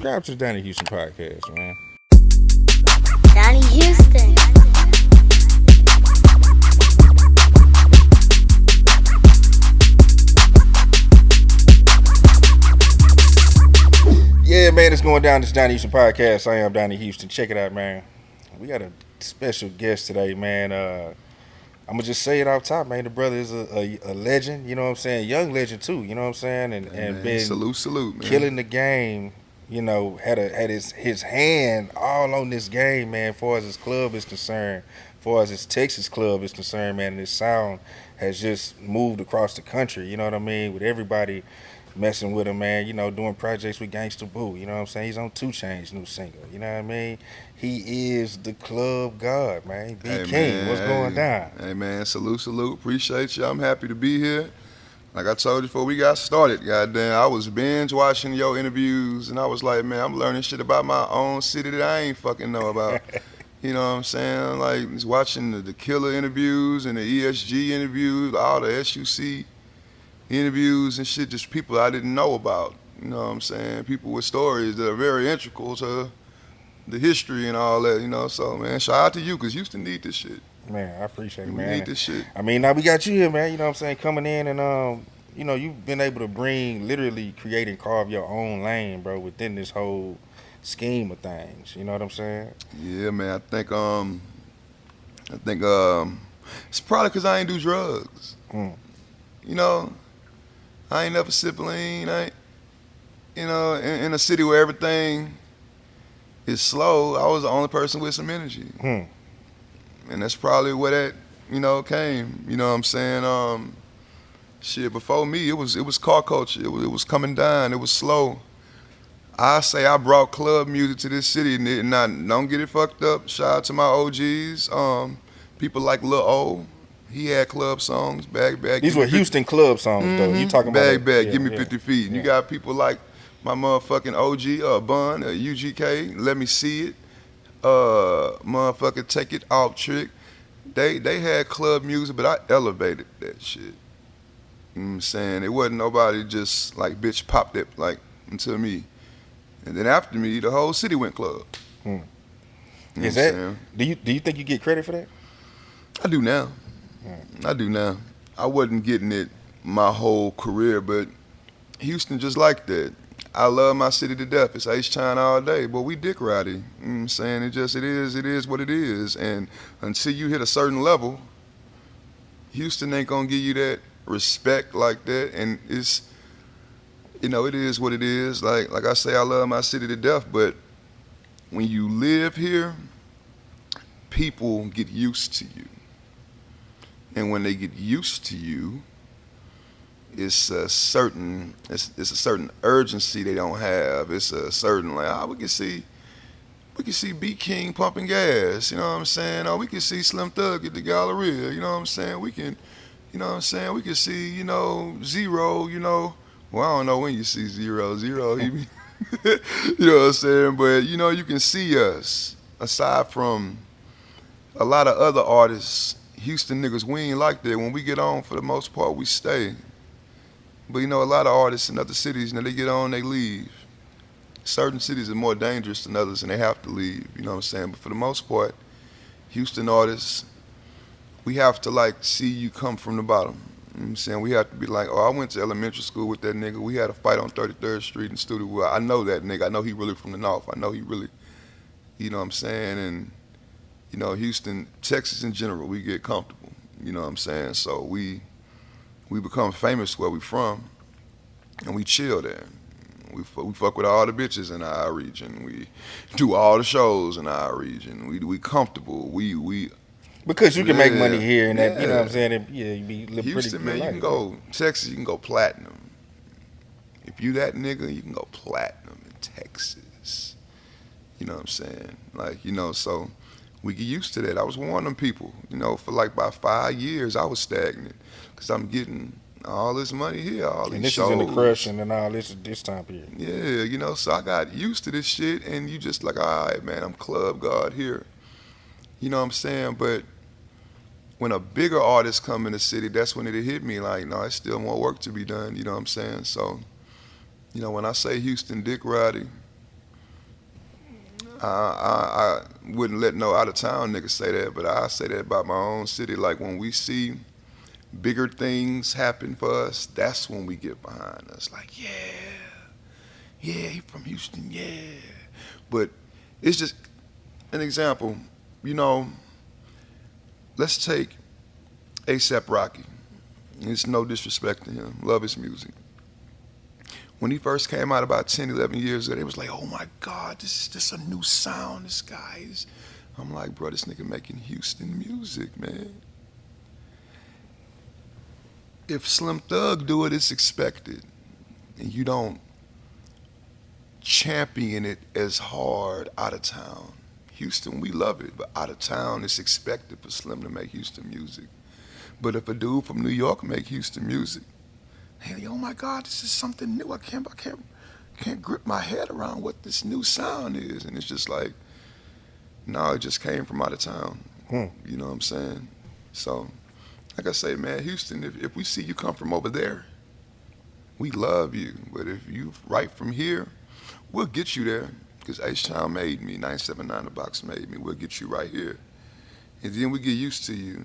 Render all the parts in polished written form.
subscribe to the Donnie Houston podcast, man. Donnie Houston. Yeah, man, it's going down this Donnie Houston podcast. I am Donnie Houston. Check it out, man. We got a special guest today, man. I'm gonna just say it off top, man. The brother is a legend, you know what I'm saying? Young legend too, you know what I'm saying? And man, been salute, man. Killing the game. You know, had his hand all on this game, man. As far as his club is concerned, as far as his Texas club is concerned, man. And his sound has just moved across the country. You know what I mean? With everybody messing with him, man. You know, doing projects with Gangsta Boo. You know what I'm saying? He's on 2 Chainz's new single. You know what I mean? He is the club god, man. Beatking, what's going down? Hey, man, salute. Appreciate you. I'm happy to be here. Like I told you before we got started, goddamn, I was binge watching your interviews, and I was like, man, I'm learning shit about my own city that I ain't fucking know about. You know what I'm saying? Like, just watching the Killer interviews and the ESG interviews, all the SUC interviews and shit, just people I didn't know about. You know what I'm saying? People with stories that are very integral to the history and all that, you know. So, man, shout out to you, because Houston need this shit. Man, I appreciate it, man. We need this shit. I mean, now we got you here, man. You know what I'm saying? Coming in and, you know, you've been able to literally create and carve your own lane, bro, within this whole scheme of things. You know what I'm saying? Yeah, man. I think it's probably because I ain't do drugs. You know, I ain't never sip lean. You know, in a city where everything is slow, I was the only person with some energy. And that's probably where that, you know, came. You know what I'm saying? Shit, before me, it was car culture. It was coming down. It was slow. I say I brought club music to this city, and I don't get it fucked up. Shout out to my OGs. People like Lil O. He had club songs, Bag. These were Houston club songs, though. You talking about Bag, Give Me 50 Feet. And you got people like my motherfucking OG, Bun, UGK, Let Me See It. Motherfucker Take It Off Trick. They had club music, but I elevated that shit. You know what I'm saying? It wasn't nobody just like bitch popped it like until me. And then after me, the whole city went club. You know is that do you think you get credit for that? I do now. I do now. I wasn't getting it my whole career, but Houston just like that. I love my city to death. It's H-Town all day, but we dick rowdy. You know what I'm saying? It is what it is. And until you hit a certain level, Houston ain't gonna give you that respect like that. And it's, you know, it is what it is. Like I say, I love my city to death, but when you live here, people get used to you. And when they get used to you, it's a certain urgency they don't have. It's a certain like, we can see Beatking pumping gas, you know what I'm saying? We can see Slim Thug at the Galleria, you know what I'm saying? We can see, you know, Zero, you know. Well, I don't know when you see Zero, he be, you know what I'm saying? But you know, you can see us. Aside from a lot of other artists, Houston niggas, we ain't like that. When we get on, for the most part, we stay. But you know, a lot of artists in other cities, you know, they get on, they leave. Certain cities are more dangerous than others, and they have to leave, you know what I'm saying? But for the most part, Houston artists, we have to like see you come from the bottom. You know what I'm saying? We have to be like, I went to elementary school with that nigga. We had a fight on 33rd Street in Studio. Well, I know that nigga. I know he really from the North. I know he really, you know what I'm saying? And, you know, Houston, Texas in general, we get comfortable, you know what I'm saying? So we become famous where we from, and we chill there. We fuck with all the bitches in our region. We do all the shows in our region. We comfortable. Because you can make money here and that, you know what I'm saying? You be pretty Houston, good man, you life. can go Texas, you can go platinum. If you that nigga, you can go platinum in Texas. You know what I'm saying? Like, you know, so we get used to that. I was one of them people, you know, for like about 5 years I was stagnant because I'm getting all this money here, all these shows. And this is in the crush and all this time period. Yeah, you know, so I got used to this shit, and you just like, all right, man, I'm club god here. You know what I'm saying? But when a bigger artist come in the city, that's when it hit me like, no, there's still more work to be done, you know what I'm saying? So, you know, when I say Houston Dick Roddy, I wouldn't let no out of town nigga say that, but I say that about my own city. Like when we see bigger things happen for us, that's when we get behind us. Like, yeah, he from Houston, yeah. But it's just an example. You know, let's take ASAP Rocky. It's no disrespect to him. Love his music. When he first came out about 10, 11 years ago, they was like, oh my God, this is just a new sound. This guy is. I'm like, bro, this nigga making Houston music, man. If Slim Thug do it, it's expected. And you don't champion it as hard out of town. Houston, we love it, but out of town, it's expected for Slim to make Houston music. But if a dude from New York make Houston music, hey, oh my God, this is something new. I can't grip my head around what this new sound is. And it's just like, no, it just came from out of town. You know what I'm saying? So, like I say, man, Houston, if we see you come from over there, we love you. But if you right from here, we'll get you there. Because H-Town made me, 979 The Box made me. We'll get you right here. And then we get used to you,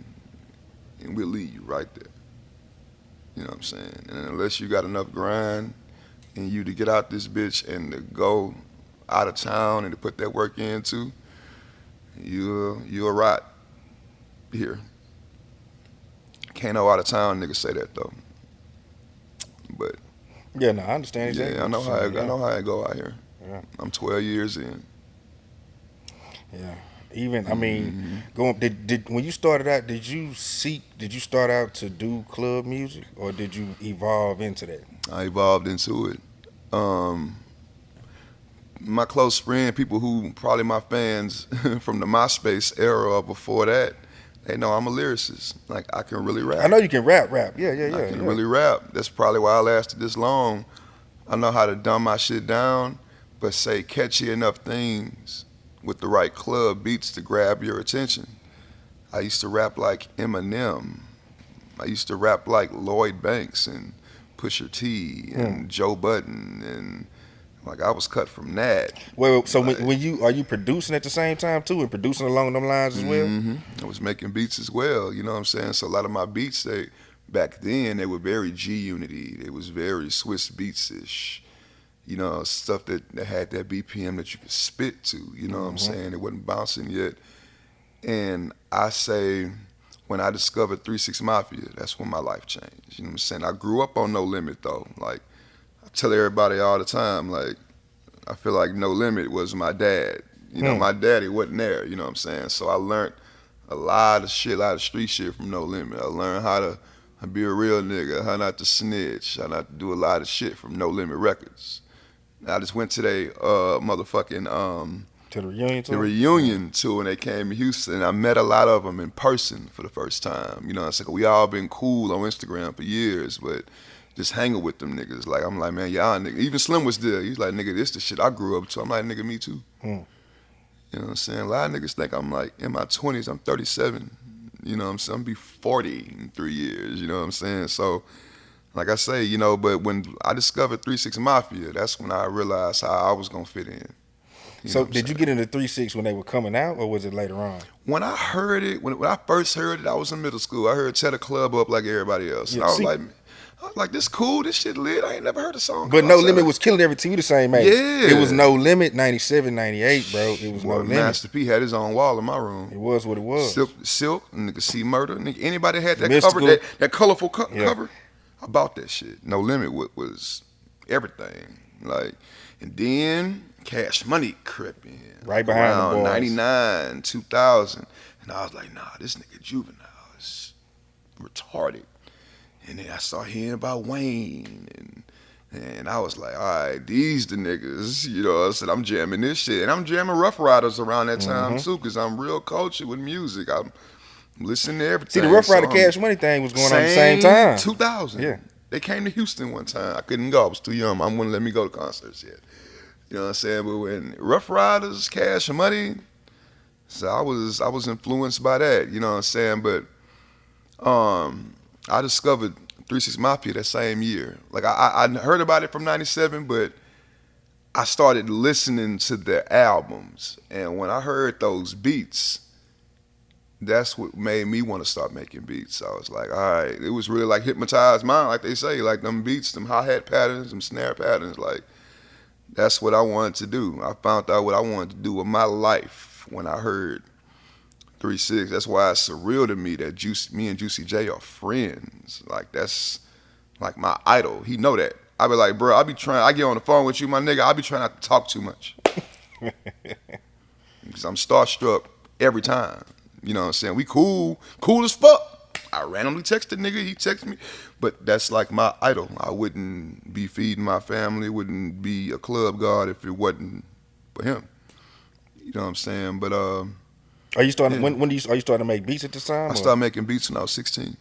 and we'll leave you right there. You know what I'm saying? And unless you got enough grind in you to get out this bitch and to go out of town and to put that work into, you'll rot here. Can't no out of town nigga say that though. But Yeah, no, I understand exactly. yeah, I know how it go out here. Yeah. I'm 12 years in. Yeah. Even I mean, did when you started out, did you start out to do club music or did you evolve into that? I evolved into it. My close friend, people who probably my fans from the MySpace era or before that, they know I'm a lyricist. Like I can really rap. I know you can rap. Yeah. I can really rap. That's probably why I lasted this long. I know how to dumb my shit down, but say catchy enough things with the right club beats to grab your attention. I used to rap like Eminem. I used to rap like Lloyd Banks and Pusha T and Joe Budden, and like I was cut from that. Well, so when you are you producing at the same time too, and producing along them lines as well? I was making beats as well. You know what I'm saying? So a lot of my beats, back then they were very G Unity. They was very Swiss Beats-ish. You know, stuff that had that BPM that you could spit to, you know what I'm saying? It wasn't bouncing yet. And I say, when I discovered 3-6 Mafia, that's when my life changed. You know what I'm saying? I grew up on No Limit though. Like, I tell everybody all the time, like, I feel like No Limit was my dad. You know, my daddy wasn't there, you know what I'm saying? So I learned a lot of street shit from No Limit. I learned how to be a real nigga, how not to snitch, how not to do a lot of shit from No Limit Records. I just went to their motherfucking To the reunion tour? the reunion tour when they came to Houston. And I met a lot of them in person for the first time. You know, it's like we all been cool on Instagram for years, but just hanging with them niggas. Like I'm like, man, y'all nigga. Even Slim was there. He's like, nigga, this the shit I grew up to. I'm like, nigga, me too. You know what I'm saying? A lot of niggas think I'm like in my 20s. I'm 37. You know what I'm saying? I'm gonna be 40 in 3 years. You know what I'm saying? So. Like I say, you know, but when I discovered 3-6 Mafia, that's when I realized how I was gonna fit in. So did you get into 3-6 when they were coming out, or was it later on? When I heard it, when I first heard it, I was in middle school. I heard Set a Club Up like everybody else. And I was like, this cool, this shit lit. I ain't never heard a song. But No Limit was killing everything. We the same age. Yeah. It was No Limit, 97, 98, bro. It was No Limit. Master P had his own wall in my room. It was what it was. Silk, nigga C Murder. Nigga, anybody had that Mystical. cover, that colorful cover? I bought that shit. No Limit was everything. Like, and then Cash Money crept in. Right behind around the boys. 99, 2000. And I was like, nah, this nigga Juvenile is retarded. And then I started hearing about Wayne. And I was like, all right, these the niggas. You know, I said, I'm jamming this shit. And I'm jamming Rough Riders around that time, too, because I'm real cultured with music. I'm listening to everything. See, the Rough Rider Cash Money thing was going on at the same time. 2000. Yeah. They came to Houston one time. I couldn't go. I was too young. Mom wouldn't let me go to concerts yet. You know what I'm saying? But when Rough Riders, Cash Money, so I was influenced by that. You know what I'm saying? But I discovered 3-6 Mafia that same year. Like I heard about it from 97, but I started listening to their albums, and when I heard those beats, that's what made me want to start making beats. I was like, all right, it was really like hypnotized mind, like they say, like them beats, them hi-hat patterns, them snare patterns, like that's what I wanted to do. I found out what I wanted to do with my life when I heard 3-6. That's why it's surreal to me that me and Juicy J are friends. Like that's like my idol. He know that. I be like, bro, I get on the phone with you, my nigga, I be trying not to talk too much. Because I'm starstruck every time. You know what I'm saying? We cool as fuck. I randomly texted nigga, he texted me. But that's like my idol. I wouldn't be feeding my family, wouldn't be a club guard if it wasn't for him. You know what I'm saying? But Are you starting? Yeah. When are you starting to make beats at this time? I started making beats when I was 16.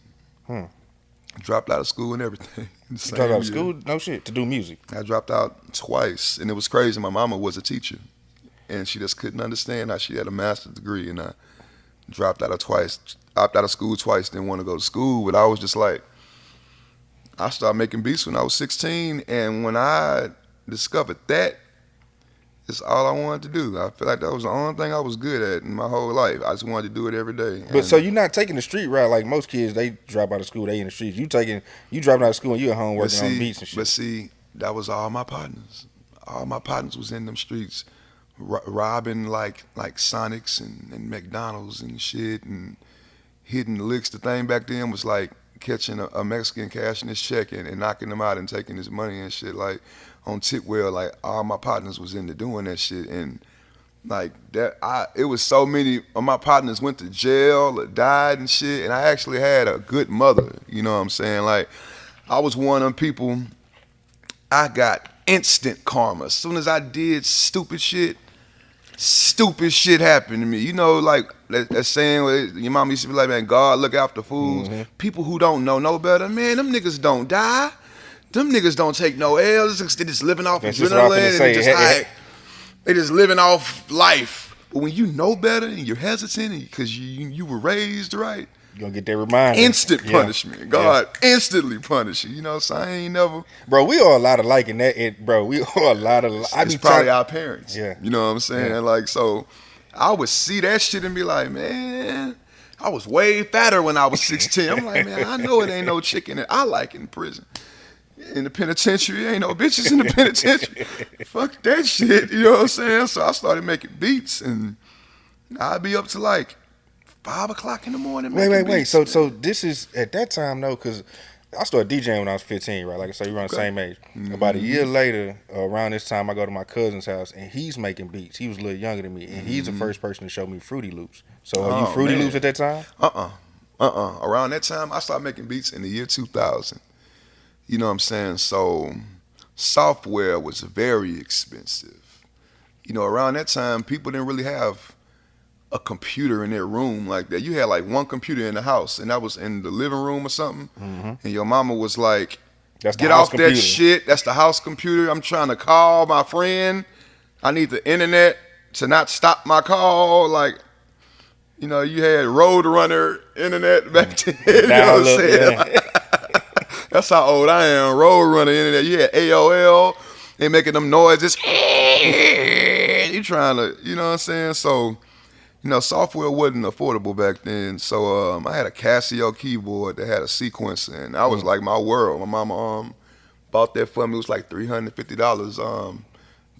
Dropped out of school and everything. You dropped out of school? No shit, to do music. I dropped out twice, and it was crazy. My mama was a teacher, and she just couldn't understand how she had a master's degree, and I dropped out of school twice, didn't want to go to school, but I was just like, I started making beats when I was 16, and when I discovered that, it's all I wanted to do. I feel like that was the only thing I was good at in my whole life. I just wanted to do it every day. But so you're not taking the street route like most kids. They drop out of school, they in the streets. You dropping out of school and you at home working on beats and shit. But see, that was all my partners. All my partners was in them streets, robbing like Sonics and McDonald's and shit, and hitting the licks. The thing back then was like catching a Mexican cashing his check and knocking him out and taking his money and shit. Like on Titwell, like all my partners was into doing that shit, and like that, it was so many of my partners went to jail or died and shit, and I actually had a good mother. You know what I'm saying? Like I was one of them people. I got instant karma. As soon as I did stupid shit happened to me. You know, like that saying where your mom used to be like, man, God look after fools. Mm-hmm. People who don't know better, man, them niggas don't die. Them niggas don't take no L's. They just living off That's just what I'm finna adrenaline. say. They just living off life. But when you know better and you're hesitant because you were raised right, You're gonna get that reminder. instant punishment. God instantly punish you. You know, so I ain't never. Bro, we are a lot alike in that. Bro, we are a lot of. It's probably our parents. Yeah. You know what I'm saying? Yeah. Like, so I would see that shit and be like, man, I was way fatter when I was 16. I'm like, man, I know it ain't no chicken that I like in prison. In the penitentiary, ain't no bitches in the penitentiary. Fuck that shit. You know what I'm saying? So I started making beats, and I'd be up to like 5 o'clock in the morning. Wait. Beats, So this is at that time though, because I started DJing when I was 15, right? Like I said, we around the same age. Mm-hmm. About a year later, around this time, I go to my cousin's house and he's making beats. He was a little younger than me, and he's the first person to show me Fruity Loops. So are you Fruity Loops at that time? Around that time, I started making beats in the year 2000. You know what I'm saying? So software was very expensive. You know, around that time, people didn't really have a computer in their room like that. You had like one computer in the house, and that was in the living room or something. Mm-hmm. And your mama was like, That's the get house off computer. that shit. That's the house computer. I'm trying to call my friend. I need the internet to not stop my call. Like, you know, you had Roadrunner internet back then. You know what I'm saying? Yeah. That's how old I am. Roadrunner internet. You had AOL. They making them noises. You trying to, you know what I'm saying? So, you know, software wasn't affordable back then. So I had a Casio keyboard that had a sequencer, and that was like my world. My mama bought that for me. It was like $350.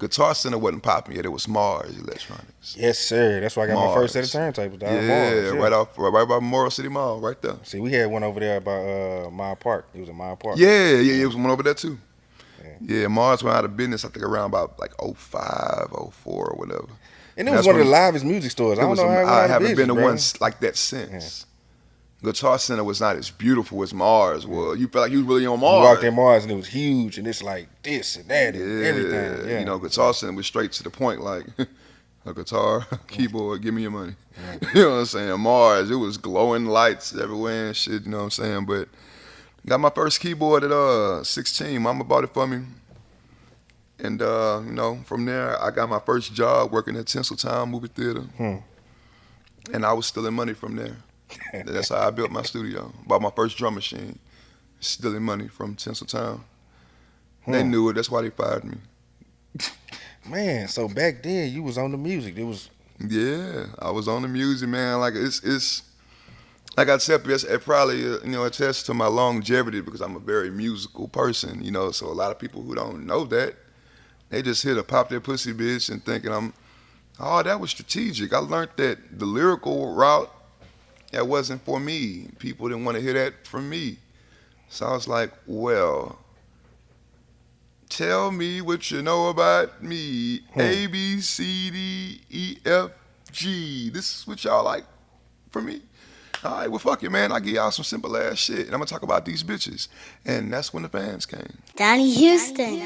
Guitar Center wasn't popping yet. It was Mars Electronics. Yes, sir. That's why I got my first set of turntables. Dog. Yeah, Mars, right by Memorial City Mall, right there. See, we had one over there by Mile Park. It was in Mile Park. Yeah, it was one over there too. Yeah, Mars went out of business, I think, around about like 05, 04 or whatever. And it was one of the livest music stores. I don't know how it went out I of haven't been to business, one like that since. Guitar Center was not as beautiful as Mars was. You felt like you was really on Mars. You walked in Mars and it was huge, and it's like this and that and everything. Yeah. You know, Guitar Center was straight to the point, like a guitar, keyboard, give me your money. You know what I'm saying? Mars, it was glowing lights everywhere and shit, you know what I'm saying? But got my first keyboard at 16. Mama bought it for me. And, you know, from there, I got my first job working at Tinseltown Movie Theater. And I was stealing money from there. That's how I built my studio. Bought my first drum machine, stealing money from Tinseltown. They knew it. That's why they fired me. Man, so back then you was on the music. It was Yeah, I was on the music, man. Like it's like I said, it probably attests to my longevity because I'm a very musical person. So a lot of people who don't know that, they just hit a pop their pussy bitch and thinking oh, that was strategic. I learned that the lyrical route, that wasn't for me. People didn't want to hear that from me. So I was like, well, tell me what you know about me. hmm. A, B, C, D, E, F, G. This is what y'all like from me. All right, well, fuck it, man. I give y'all some simple ass shit, and I'm gonna talk about these bitches. And that's when the fans came. Donnie Houston.